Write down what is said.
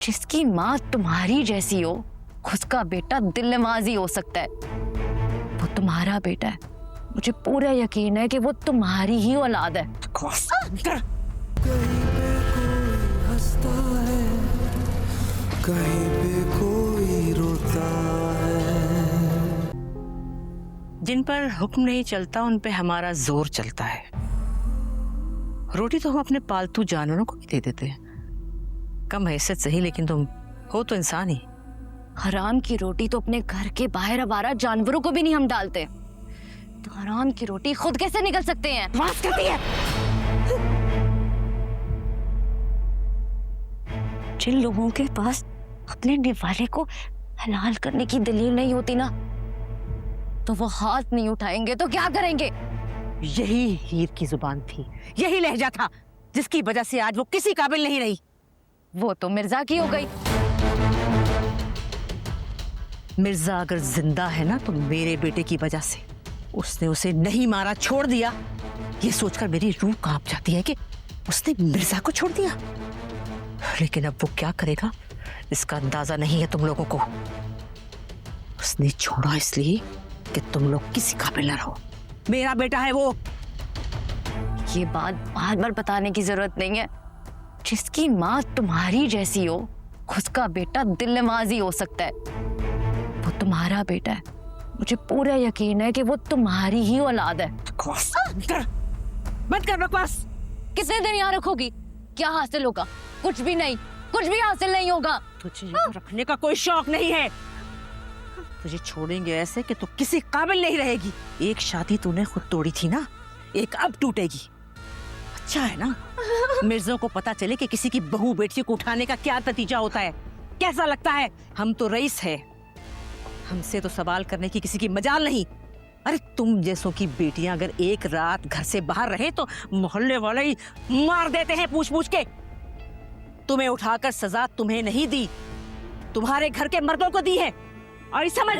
जिसकी माँ तुम्हारी जैसी हो, उसका बेटा दिल नवाजी हो सकता है। वो तुम्हारा बेटा है, मुझे पूरा यकीन है कि वो तुम्हारी ही औलाद है। कहीं पे कोई हंसता है, कहीं पे कोई रोता है। जिन पर हुक्म नहीं चलता उन पे हमारा जोर चलता है। रोटी तो हम अपने पालतू जानवरों को भी दे देते हैं। कम हैसियत सही, लेकिन तुम हो तो इंसान ही। हराम की रोटी तो अपने घर के बाहर आवारा जानवरों को भी नहीं हम डालते, तो हराम की रोटी खुद कैसे निकल सकते हैं? बकवास करती है। जिन लोगों के पास अपने निवाले को हलाल करने की दलील नहीं होती ना, तो वो हाथ नहीं उठाएंगे तो क्या करेंगे? यही हीर की जुबान थी, यही लहजा था, जिसकी वजह से आज वो किसी काबिल नहीं रही। वो तो मिर्जा की हो गई। मिर्जा अगर जिंदा है ना तो मेरे बेटे की वजह से। उसने उसे नहीं मारा, छोड़ दिया। ये सोचकर मेरी रूह कांप जाती है कि उसने मिर्जा को छोड़ दिया। लेकिन अब वो क्या करेगा इसका अंदाजा नहीं है तुम लोगों को। उसने छोड़ा इसलिए कि तुम लोग किसी काबिल न रहो। मेरा बेटा है वो। ये बात बार बार बताने की जरूरत नहीं है। जिसकी माँ तुम्हारी जैसी हो, उसका बेटा दिल नवाजी हो सकता है। वो तुम्हारा बेटा है, मुझे पूरा यकीन है कि वो तुम्हारी ही औलाद है। बकवास मत कर बकवास। कितने दिन यहाँ रखोगी? क्या हासिल होगा? कुछ भी नहीं, कुछ भी हासिल नहीं होगा। तुझे यहाँ रखने का कोई शौक नहीं है। तुझे छोड़ेंगे ऐसे कि तू किसी काबिल नहीं रहेगी। एक शादी तूने खुद तोड़ी थी ना, एक अब टूटेगी। अच्छा है ना मिर्जों को पता चले कि किसी की बहू बेटी को उठाने का क्या नतीजा होता है। कैसा लगता है? हम तो रईस है, हमसे तो सवाल करने की किसी की मजाल नहीं। अरे तुम जैसों की बेटियां अगर एक रात घर से बाहर रहे तो मोहल्ले वाले ही मार देते हैं पूछ पूछ के। तुम्हें उठाकर सजा तुम्हें नहीं दी, तुम्हारे घर के मर्दों को दी है। और समझ